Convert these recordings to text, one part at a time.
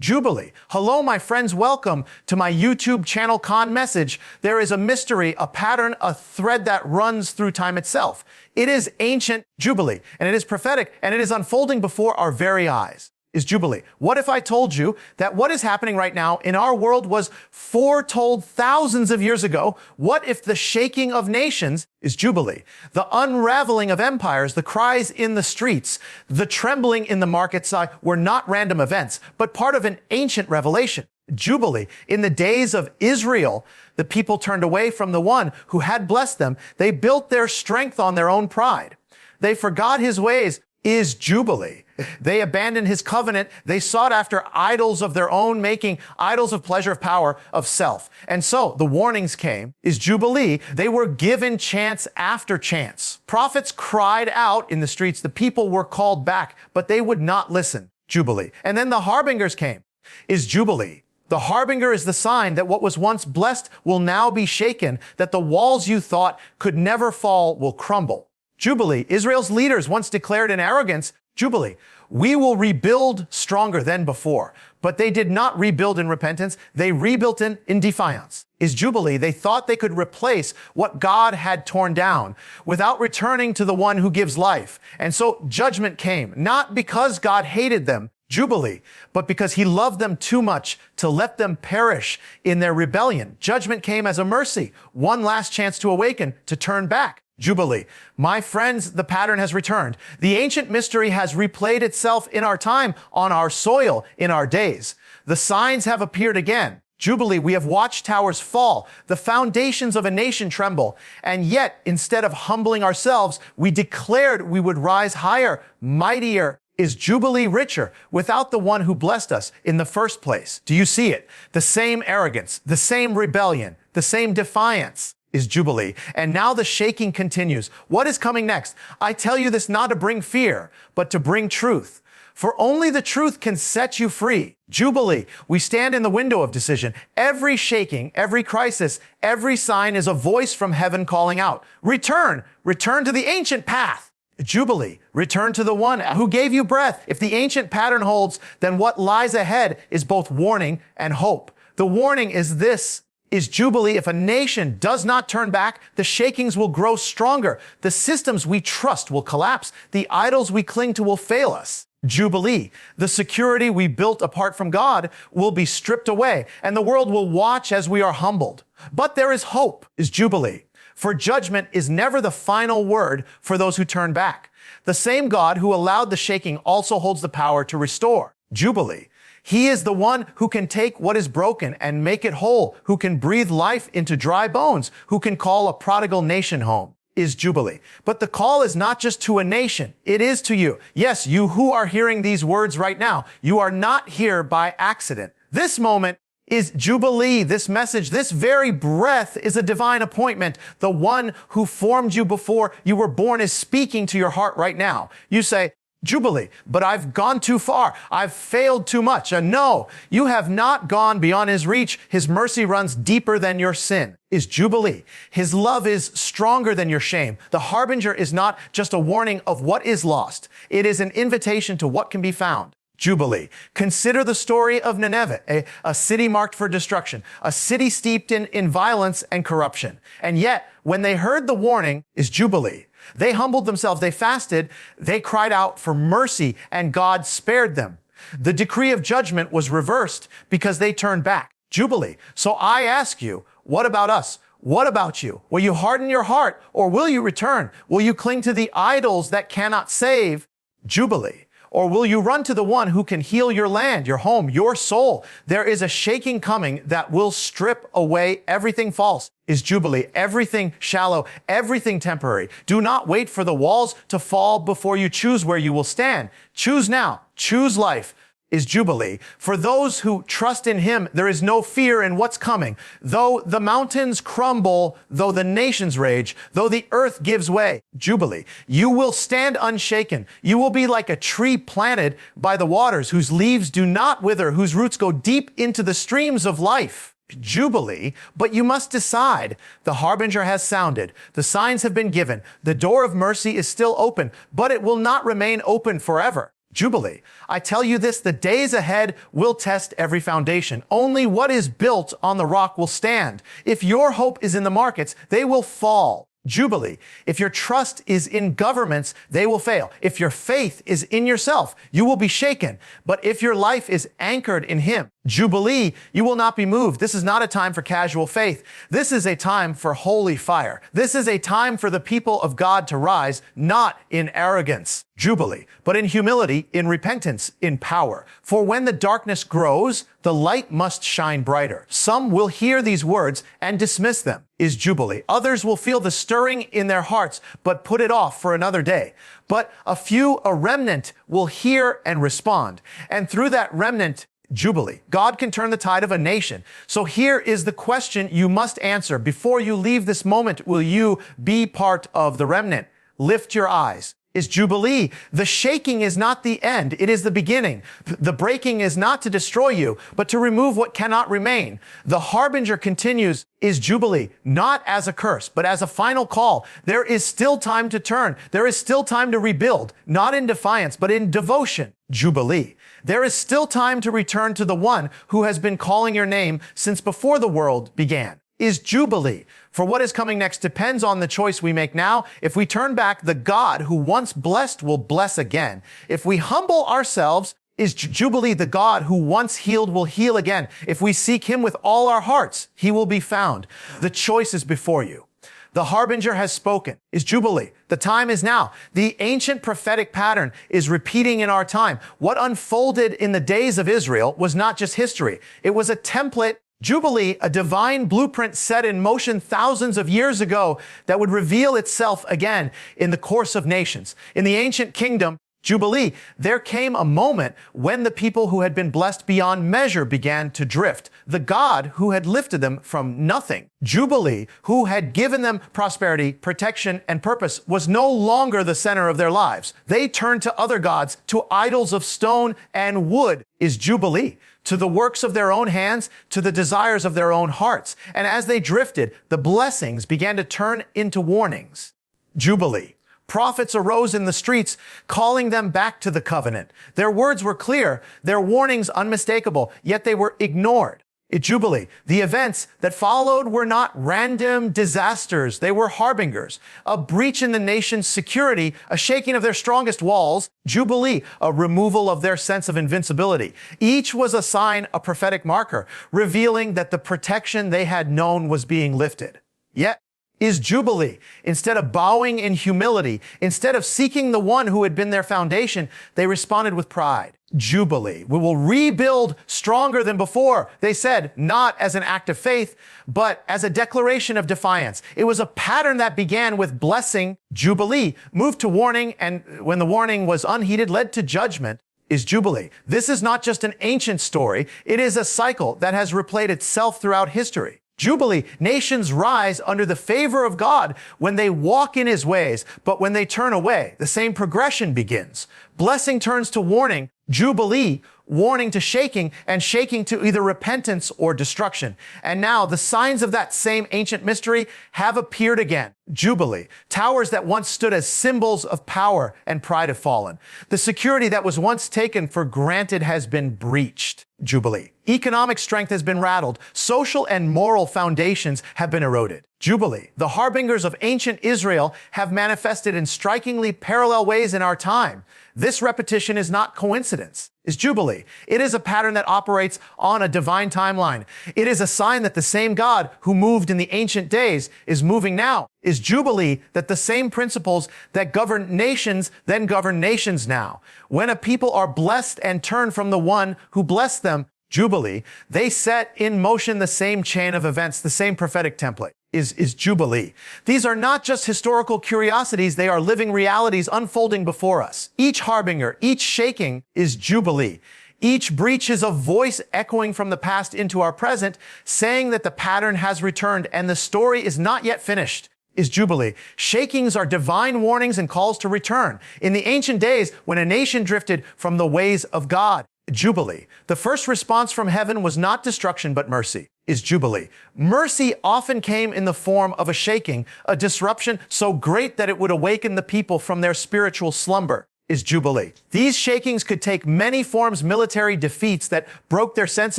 Jubilee. Hello, my friends. Welcome to my YouTube channel Cahn Message. There is a mystery, a pattern, a thread that runs through time itself. It is ancient Jubilee, and it is prophetic, and it is unfolding before our very eyes. Is Jubilee. What if I told you that what is happening right now in our world was foretold thousands of years ago? What if the shaking of nations is Jubilee? The unraveling of empires, the cries in the streets, the trembling in the market side were not random events, but part of an ancient revelation. Jubilee. In the days of Israel, the people turned away from the one who had blessed them. They built their strength on their own pride. They forgot his ways. Is Jubilee. They abandoned his covenant. They sought after idols of their own making, idols of pleasure, of power, of self. And so the warnings came. Is Jubilee. They were given chance after chance. Prophets cried out in the streets. The people were called back, but they would not listen. Jubilee. And then the harbingers came. Is Jubilee. The harbinger is the sign that what was once blessed will now be shaken, that the walls you thought could never fall will crumble. Jubilee. Israel's leaders once declared in arrogance, Jubilee, we will rebuild stronger than before. But they did not rebuild in repentance. They rebuilt in defiance. Is Jubilee. They thought they could replace what God had torn down without returning to the one who gives life. And so judgment came, not because God hated them, Jubilee, but because he loved them too much to let them perish in their rebellion. Judgment came as a mercy, one last chance to awaken, to turn back. Jubilee. My friends, the pattern has returned. The ancient mystery has replayed itself in our time, on our soil, in our days. The signs have appeared again. Jubilee, we have watched towers fall, the foundations of a nation tremble, and yet, instead of humbling ourselves, we declared we would rise higher, mightier. Is Jubilee richer without the one who blessed us in the first place? Do you see it? The same arrogance, the same rebellion, the same defiance. Is Jubilee. And now the shaking continues. What is coming next? I tell you this not to bring fear, but to bring truth. For only the truth can set you free. Jubilee. We stand in the window of decision. Every shaking, every crisis, every sign is a voice from heaven calling out. Return. Return to the ancient path. Jubilee. Return to the one who gave you breath. If the ancient pattern holds, then what lies ahead is both warning and hope. The warning is this. Is Jubilee. If a nation does not turn back, the shakings will grow stronger. The systems we trust will collapse. The idols we cling to will fail us. Jubilee. The security we built apart from God will be stripped away, and the world will watch as we are humbled. But there is hope. Is Jubilee. For judgment is never the final word for those who turn back. The same God who allowed the shaking also holds the power to restore. Jubilee. He is the one who can take what is broken and make it whole, who can breathe life into dry bones, who can call a prodigal nation home. Is Jubilee. But the call is not just to a nation. It is to you. Yes, you who are hearing these words right now. You are not here by accident. This moment is Jubilee. This message, this very breath is a divine appointment. The one who formed you before you were born is speaking to your heart right now. You say, Jubilee, but I've gone too far. I've failed too much. No, you have not gone beyond his reach. His mercy runs deeper than your sin. Is Jubilee. His love is stronger than your shame. The harbinger is not just a warning of what is lost. It is an invitation to what can be found. Jubilee. Consider the story of Nineveh, a city marked for destruction, a city steeped in violence and corruption. And yet, when they heard the warning, is Jubilee. They humbled themselves, they fasted, they cried out for mercy, and God spared them. The decree of judgment was reversed because they turned back. Jubilee. So I ask you, what about us? What about you? Will you harden your heart, or will you return? Will you cling to the idols that cannot save? Jubilee. Or will you run to the one who can heal your land, your home, your soul? There is a shaking coming that will strip away everything false. Is Jubilee. Everything shallow, everything temporary. Do not wait for the walls to fall before you choose where you will stand. Choose now. Choose life. Is Jubilee. For those who trust in him, there is no fear in what's coming. Though the mountains crumble, though the nations rage, though the earth gives way. Jubilee. You will stand unshaken. You will be like a tree planted by the waters, whose leaves do not wither, whose roots go deep into the streams of life. Jubilee, but you must decide. The harbinger has sounded. The signs have been given. The door of mercy is still open, but it will not remain open forever. Jubilee. I tell you this, the days ahead will test every foundation. Only what is built on the rock will stand. If your hope is in the markets, they will fall. Jubilee. If your trust is in governments, they will fail. If your faith is in yourself, you will be shaken. But if your life is anchored in Him, Jubilee, you will not be moved. This is not a time for casual faith. This is a time for holy fire. This is a time for the people of God to rise, not in arrogance, Jubilee, but in humility, in repentance, in power. For when the darkness grows, the light must shine brighter. Some will hear these words and dismiss them, is Jubilee. Others will feel the stirring in their hearts, but put it off for another day. But a remnant, will hear and respond. And through that remnant, Jubilee. God can turn the tide of a nation. So here is the question you must answer. Before you leave this moment, will you be part of the remnant? Lift your eyes. Is Jubilee. The shaking is not the end. It is the beginning. The breaking is not to destroy you, but to remove what cannot remain. The Harbinger Continues is Jubilee, not as a curse, but as a final call. There is still time to turn. There is still time to rebuild, not in defiance, but in devotion. Jubilee. There is still time to return to the one who has been calling your name since before the world began. Is Jubilee. For what is coming next depends on the choice we make now. If we turn back, the God who once blessed will bless again. If we humble ourselves, is Jubilee. The God who once healed will heal again. If we seek Him with all our hearts, He will be found. The choice is before you. The Harbinger has spoken, is Jubilee. The time is now. The ancient prophetic pattern is repeating in our time. What unfolded in the days of Israel was not just history. It was a template, Jubilee, a divine blueprint set in motion thousands of years ago that would reveal itself again in the course of nations. In the ancient kingdom, Jubilee, there came a moment when the people who had been blessed beyond measure began to drift. The God who had lifted them from nothing, Jubilee, who had given them prosperity, protection, and purpose, was no longer the center of their lives. They turned to other gods, to idols of stone and wood, is Jubilee, to the works of their own hands, to the desires of their own hearts. And as they drifted, the blessings began to turn into warnings. Jubilee. Prophets arose in the streets, calling them back to the covenant. Their words were clear, their warnings unmistakable, yet they were ignored. At Jubilee, the events that followed were not random disasters. They were harbingers. A breach in the nation's security, a shaking of their strongest walls. Jubilee, a removal of their sense of invincibility. Each was a sign, a prophetic marker, revealing that the protection they had known was being lifted. Yet, is Jubilee. Instead of bowing in humility, instead of seeking the one who had been their foundation, they responded with pride. Jubilee. We will rebuild stronger than before, they said, not as an act of faith, but as a declaration of defiance. It was a pattern that began with blessing, Jubilee, moved to warning, and when the warning was unheeded, led to judgment, is Jubilee. This is not just an ancient story. It is a cycle that has replayed itself throughout history. Jubilee, nations rise under the favor of God when they walk in His ways, but when they turn away, the same progression begins. Blessing turns to warning, Jubilee, warning to shaking, and shaking to either repentance or destruction. And now the signs of that same ancient mystery have appeared again. Jubilee, towers that once stood as symbols of power and pride have fallen. The security that was once taken for granted has been breached. Jubilee. Economic strength has been rattled. Social and moral foundations have been eroded. Jubilee. The harbingers of ancient Israel have manifested in strikingly parallel ways in our time. This repetition is not coincidence. Is Jubilee. It is a pattern that operates on a divine timeline. It is a sign that the same God who moved in the ancient days is moving now. Is Jubilee that the same principles that govern nations then govern nations now. When a people are blessed and turn from the one who blessed them, Jubilee, they set in motion the same chain of events, the same prophetic template. Is Jubilee. These are not just historical curiosities, they are living realities unfolding before us. Each harbinger, each shaking is Jubilee. Each breach is a voice echoing from the past into our present, saying that the pattern has returned and the story is not yet finished. Is Jubilee. Shakings are divine warnings and calls to return. In the ancient days, when a nation drifted from the ways of God, Jubilee. The first response from heaven was not destruction, but mercy. Is Jubilee. Mercy often came in the form of a shaking, a disruption so great that it would awaken the people from their spiritual slumber. is Jubilee. These shakings could take many forms: military defeats that broke their sense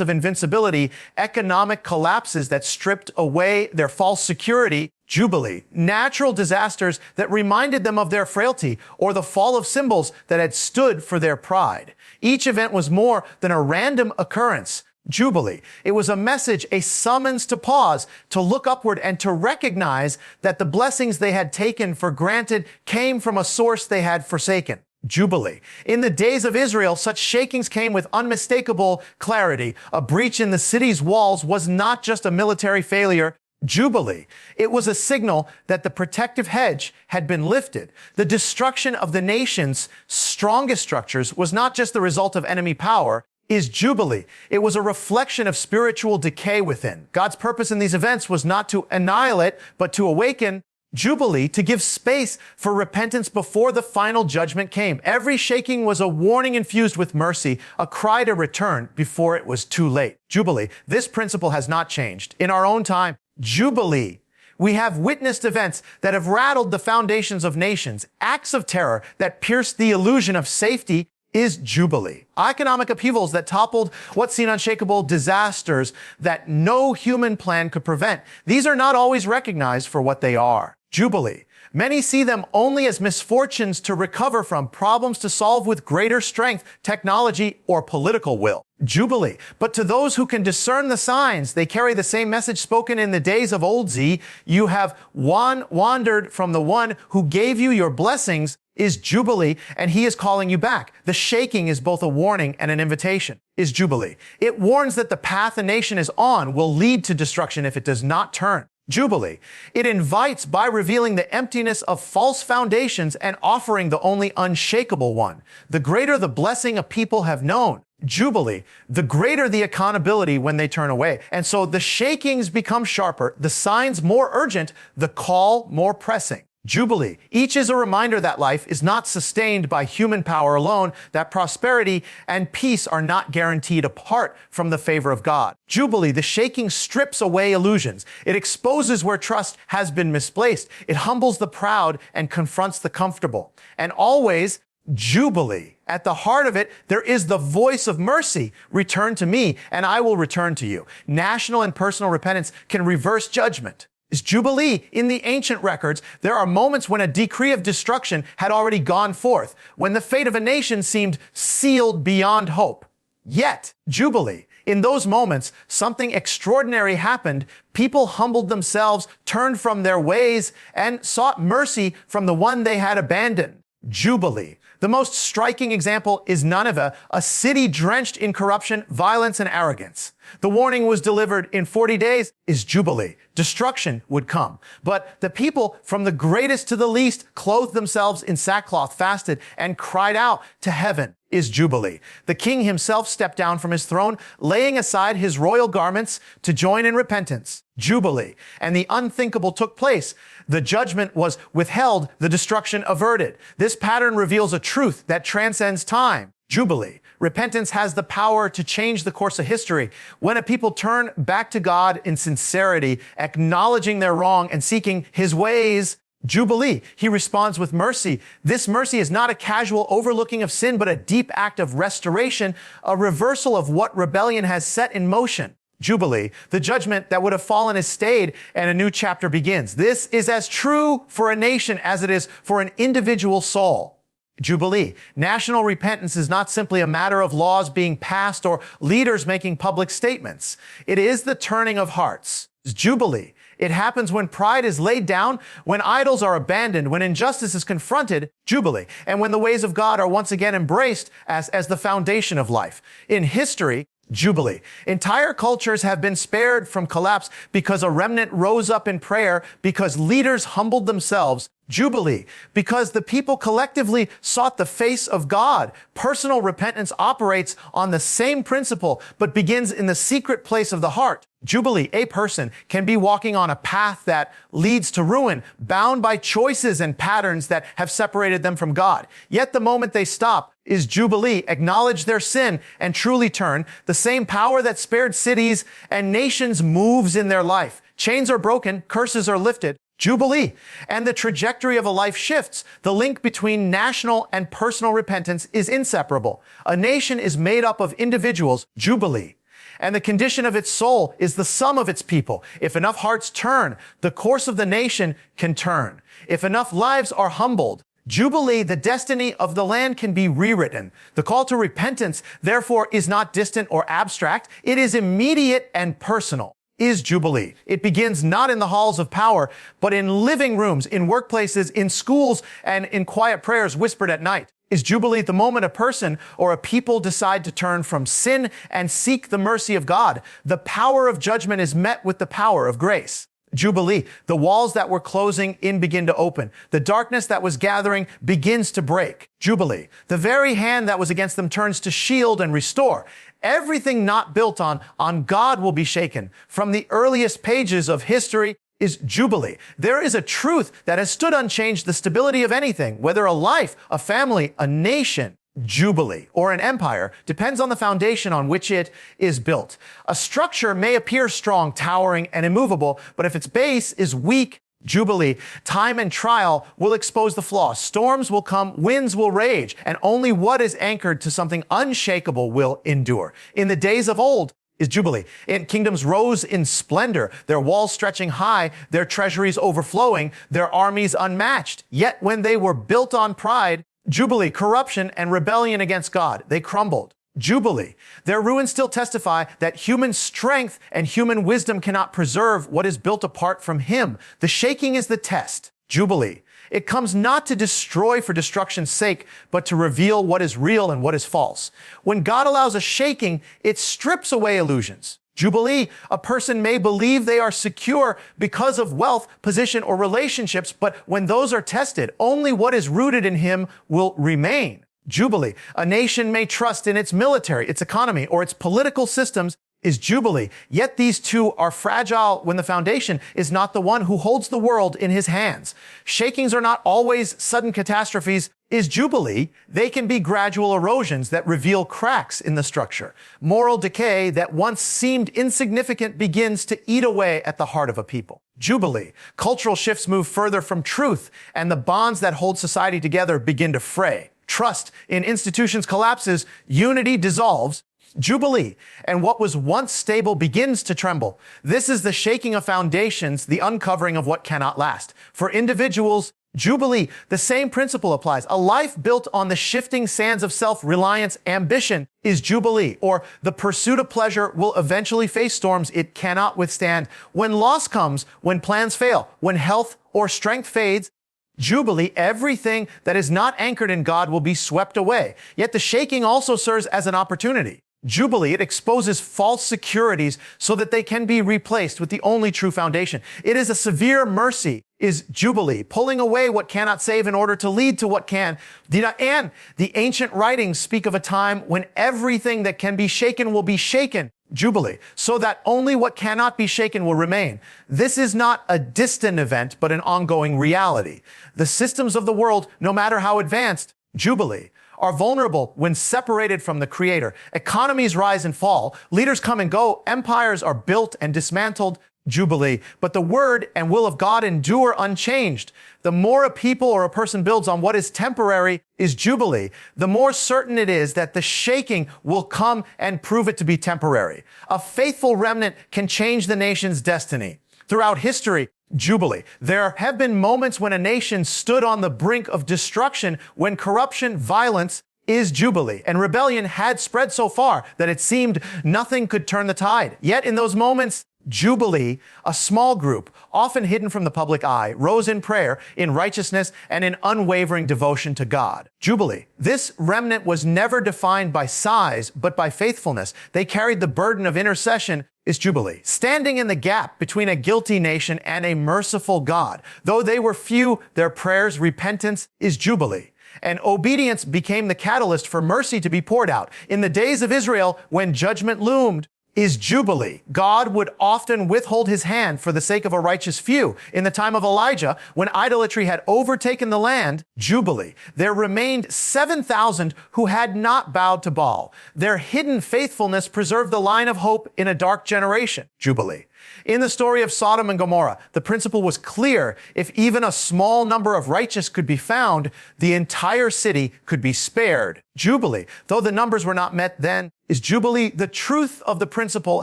of invincibility, economic collapses that stripped away their false security, Jubilee, natural disasters that reminded them of their frailty, or the fall of symbols that had stood for their pride. Each event was more than a random occurrence. Jubilee. It was a message, a summons to pause, to look upward, and to recognize that the blessings they had taken for granted came from a source they had forsaken. Jubilee. In the days of Israel, such shakings came with unmistakable clarity. A breach in the city's walls was not just a military failure. Jubilee. It was a signal that the protective hedge had been lifted. The destruction of the nation's strongest structures was not just the result of enemy power, is Jubilee. It was a reflection of spiritual decay within. God's purpose in these events was not to annihilate, but to awaken. Jubilee, to give space for repentance before the final judgment came. Every shaking was a warning infused with mercy, a cry to return before it was too late. Jubilee. This principle has not changed. In our own time, Jubilee. We have witnessed events that have rattled the foundations of nations, acts of terror that pierced the illusion of safety, is Jubilee. Economic upheavals that toppled what seemed unshakable, disasters that no human plan could prevent. These are not always recognized for what they are. Jubilee. Many see them only as misfortunes to recover from, problems to solve with greater strength, technology, or political will. Jubilee. But to those who can discern the signs, they carry the same message spoken in the days of old. You have wandered from the one who gave you your blessings, is Jubilee, and he is calling you back. The shaking is both a warning and an invitation, is Jubilee. It warns that the path a nation is on will lead to destruction if it does not turn. Jubilee. It invites by revealing the emptiness of false foundations and offering the only unshakable one. The greater the blessing a people have known, Jubilee, the greater the accountability when they turn away. And so the shakings become sharper, the signs more urgent, the call more pressing. Jubilee. Each is a reminder that life is not sustained by human power alone, that prosperity and peace are not guaranteed apart from the favor of God. Jubilee. The shaking strips away illusions. It exposes where trust has been misplaced. It humbles the proud and confronts the comfortable. And always, Jubilee. At the heart of it, there is the voice of mercy. Return to me, and I will return to you. National and personal repentance can reverse judgment. Is Jubilee. In the ancient records, there are moments when a decree of destruction had already gone forth, when the fate of a nation seemed sealed beyond hope. Yet, Jubilee. In those moments, something extraordinary happened. People humbled themselves, turned from their ways, and sought mercy from the one they had abandoned. Jubilee. The most striking example is Nineveh, a city drenched in corruption, violence, and arrogance. The warning was delivered in 40 days, is Jubilee. Destruction would come. But the people, from the greatest to the least, clothed themselves in sackcloth, fasted, and cried out to heaven, is Jubilee. The king himself stepped down from his throne, laying aside his royal garments to join in repentance. Jubilee. And the unthinkable took place. The judgment was withheld, the destruction averted. This pattern reveals a truth that transcends time. Jubilee. Repentance has the power to change the course of history. When a people turn back to God in sincerity, acknowledging their wrong and seeking his ways, Jubilee. He responds with mercy. This mercy is not a casual overlooking of sin, but a deep act of restoration, a reversal of what rebellion has set in motion. Jubilee. The judgment that would have fallen is stayed, and a new chapter begins. This is as true for a nation as it is for an individual soul. Jubilee. National repentance is not simply a matter of laws being passed or leaders making public statements. It is the turning of hearts. Jubilee. It happens when pride is laid down, when idols are abandoned, when injustice is confronted, Jubilee, and when the ways of God are once again embraced as the foundation of life. In history, Jubilee. Entire cultures have been spared from collapse because a remnant rose up in prayer, because leaders humbled themselves. Jubilee. Because the people collectively sought the face of God. Personal repentance operates on the same principle, but begins in the secret place of the heart. Jubilee. A person can be walking on a path that leads to ruin, bound by choices and patterns that have separated them from God. Yet the moment they stop is Jubilee, acknowledge their sin, and truly turn. The same power that spared cities and nations moves in their life. Chains are broken, curses are lifted. Jubilee. And the trajectory of a life shifts. The link between national and personal repentance is inseparable. A nation is made up of individuals, Jubilee. And the condition of its soul is the sum of its people. If enough hearts turn, the course of the nation can turn. If enough lives are humbled, Jubilee, the destiny of the land can be rewritten. The call to repentance, therefore, is not distant or abstract. It is immediate and personal. Is Jubilee. It begins not in the halls of power, but in living rooms, in workplaces, in schools, and in quiet prayers whispered at night. Is Jubilee the moment a person or a people decide to turn from sin and seek the mercy of God? The power of judgment is met with the power of grace. Jubilee, the walls that were closing in begin to open. The darkness that was gathering begins to break. Jubilee, the very hand that was against them turns to shield and restore. Everything not built on God will be shaken. From the earliest pages of history is Jubilee. There is a truth that has stood unchanged, the stability of anything, whether a life, a family, a nation. Jubilee, or an empire, depends on the foundation on which it is built. A structure may appear strong, towering, and immovable, but if its base is weak, Jubilee, time and trial will expose the flaws. Storms will come, winds will rage, and only what is anchored to something unshakable will endure. In the days of old is Jubilee. And kingdoms rose in splendor, their walls stretching high, their treasuries overflowing, their armies unmatched. Yet when they were built on pride, Jubilee, corruption and rebellion against God, they crumbled. Jubilee. Their ruins still testify that human strength and human wisdom cannot preserve what is built apart from Him. The shaking is the test. Jubilee. It comes not to destroy for destruction's sake, but to reveal what is real and what is false. When God allows a shaking, it strips away illusions. Jubilee, a person may believe they are secure because of wealth, position, or relationships, but when those are tested, only what is rooted in Him will remain. Jubilee, a nation may trust in its military, its economy, or its political systems is Jubilee. Yet these two are fragile when the foundation is not the one who holds the world in His hands. Shakings are not always sudden catastrophes. Is Jubilee, they can be gradual erosions that reveal cracks in the structure. Moral decay that once seemed insignificant begins to eat away at the heart of a people. Jubilee, cultural shifts move further from truth, and the bonds that hold society together begin to fray. Trust in institutions collapses, unity dissolves. Jubilee, and what was once stable begins to tremble. This is the shaking of foundations, the uncovering of what cannot last. For individuals, Jubilee, the same principle applies. A life built on the shifting sands of self-reliance, ambition is Jubilee, or the pursuit of pleasure will eventually face storms it cannot withstand. When loss comes, when plans fail, when health or strength fades, Jubilee, everything that is not anchored in God will be swept away. Yet the shaking also serves as an opportunity. Jubilee, it exposes false securities so that they can be replaced with the only true foundation. It is a severe mercy, is Jubilee, pulling away what cannot save in order to lead to what can. And the ancient writings speak of a time when everything that can be shaken will be shaken. Jubilee, so that only what cannot be shaken will remain. This is not a distant event, but an ongoing reality. The systems of the world, no matter how advanced, Jubilee, are vulnerable when separated from the Creator. Economies rise and fall. Leaders come and go. Empires are built and dismantled. Jubilee. But the word and will of God endure unchanged. The more a people or a person builds on what is temporary is Jubilee, the more certain it is that the shaking will come and prove it to be temporary. A faithful remnant can change the nation's destiny. Throughout history, Jubilee. There have been moments when a nation stood on the brink of destruction, when corruption, violence is Jubilee, and rebellion had spread so far that it seemed nothing could turn the tide. Yet in those moments, Jubilee, a small group, often hidden from the public eye, rose in prayer, in righteousness, and in unwavering devotion to God. Jubilee. This remnant was never defined by size, but by faithfulness. They carried the burden of intercession is Jubilee, standing in the gap between a guilty nation and a merciful God. Though they were few, their prayers, repentance is Jubilee. And obedience became the catalyst for mercy to be poured out. In the days of Israel, when judgment loomed, is Jubilee. God would often withhold His hand for the sake of a righteous few. In the time of Elijah, when idolatry had overtaken the land, Jubilee. There remained 7,000 who had not bowed to Baal. Their hidden faithfulness preserved the line of hope in a dark generation. Jubilee. In the story of Sodom and Gomorrah, the principle was clear. If even a small number of righteous could be found, the entire city could be spared. Jubilee, though the numbers were not met then, is Jubilee. The truth of the principle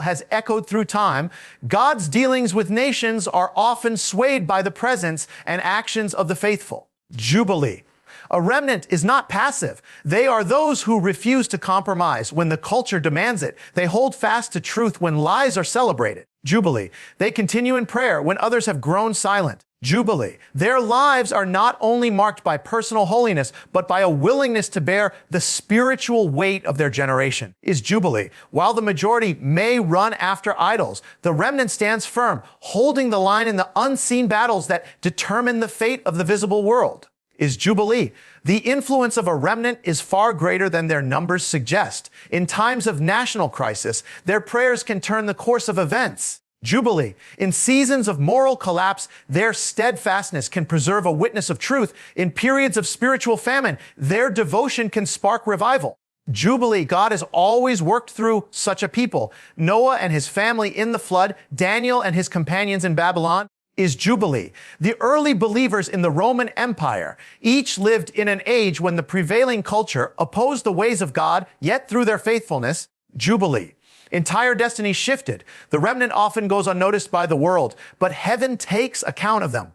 has echoed through time. God's dealings with nations are often swayed by the presence and actions of the faithful. Jubilee. A remnant is not passive. They are those who refuse to compromise when the culture demands it. They hold fast to truth when lies are celebrated. Jubilee. They continue in prayer when others have grown silent. Jubilee. Their lives are not only marked by personal holiness, but by a willingness to bear the spiritual weight of their generation. Is Jubilee. While the majority may run after idols, the remnant stands firm, holding the line in the unseen battles that determine the fate of the visible world. Is Jubilee. The influence of a remnant is far greater than their numbers suggest. In times of national crisis, their prayers can turn the course of events. Jubilee. In seasons of moral collapse, their steadfastness can preserve a witness of truth. In periods of spiritual famine, their devotion can spark revival. Jubilee. God has always worked through such a people. Noah and his family in the flood, Daniel and his companions in Babylon. Is Jubilee. The early believers in the Roman Empire each lived in an age when the prevailing culture opposed the ways of God, yet through their faithfulness, Jubilee. Entire destiny shifted. The remnant often goes unnoticed by the world, but heaven takes account of them.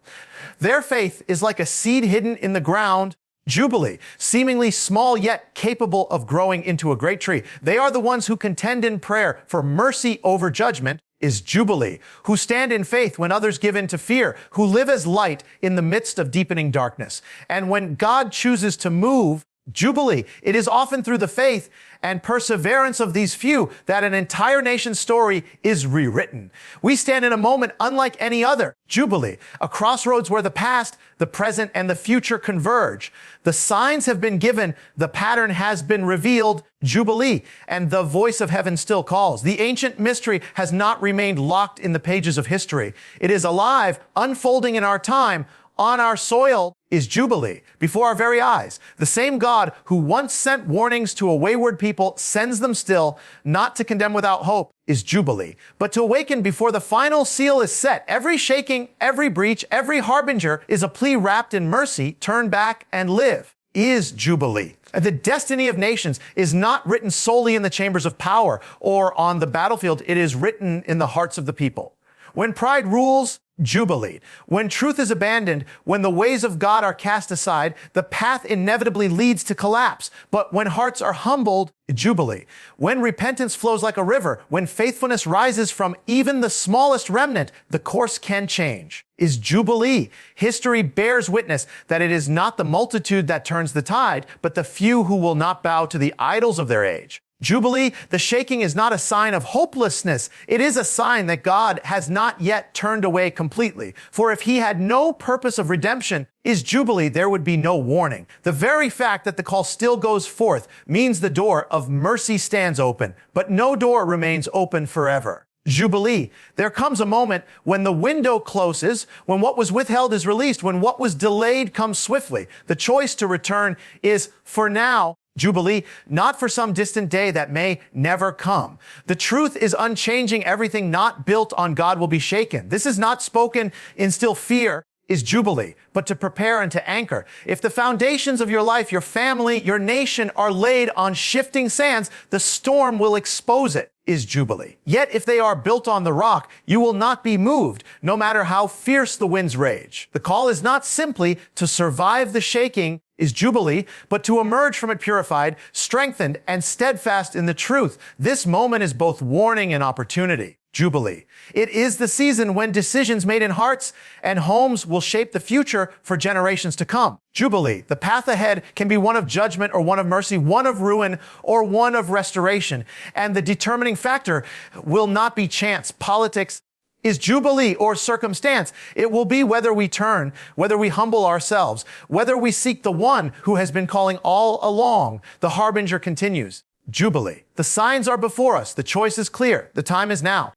Their faith is like a seed hidden in the ground. Jubilee, seemingly small yet capable of growing into a great tree. They are the ones who contend in prayer for mercy over judgment. Is Jubilee, who stand in faith when others give in to fear, who live as light in the midst of deepening darkness. And when God chooses to move, Jubilee, it is often through the faith and perseverance of these few that an entire nation's story is rewritten. We stand in a moment unlike any other. Jubilee, a crossroads where the past, the present, and the future converge. The signs have been given, the pattern has been revealed. Jubilee, and the voice of heaven still calls. The ancient mystery has not remained locked in the pages of history. It is alive, unfolding in our time. On our soil is Jubilee, before our very eyes. The same God who once sent warnings to a wayward people sends them still, not to condemn without hope, is Jubilee, but to awaken before the final seal is set. Every shaking, every breach, every harbinger is a plea wrapped in mercy. Turn back and live. Is Jubilee. The destiny of nations is not written solely in the chambers of power or on the battlefield. It is written in the hearts of the people. When pride rules, Jubilee. When truth is abandoned, when the ways of God are cast aside, the path inevitably leads to collapse. But when hearts are humbled, Jubilee. When repentance flows like a river, when faithfulness rises from even the smallest remnant, the course can change. Is Jubilee. History bears witness that it is not the multitude that turns the tide, but the few who will not bow to the idols of their age. Jubilee, the shaking is not a sign of hopelessness. It is a sign that God has not yet turned away completely. For if he had no purpose of redemption, is Jubilee, there would be no warning. The very fact that the call still goes forth means the door of mercy stands open, but no door remains open forever. Jubilee. There comes a moment when the window closes, when what was withheld is released, when what was delayed comes swiftly. The choice to return is, for now, Jubilee, not for some distant day that may never come. The truth is unchanging. Everything not built on God will be shaken. This is not spoken in still fear, is Jubilee, but to prepare and to anchor. If the foundations of your life, your family, your nation are laid on shifting sands, the storm will expose it, is Jubilee. Yet if they are built on the rock, you will not be moved, no matter how fierce the winds rage. The call is not simply to survive the shaking, is Jubilee, but to emerge from it purified, strengthened, and steadfast in the truth. This moment is both warning and opportunity. Jubilee. It is the season when decisions made in hearts and homes will shape the future for generations to come. Jubilee. The path ahead can be one of judgment or one of mercy, one of ruin or one of restoration. And the determining factor will not be chance, politics, is Jubilee or circumstance. It will be whether we turn, whether we humble ourselves, whether we seek the one who has been calling all along. The Harbinger continues. Jubilee. The signs are before us. The choice is clear. The time is now.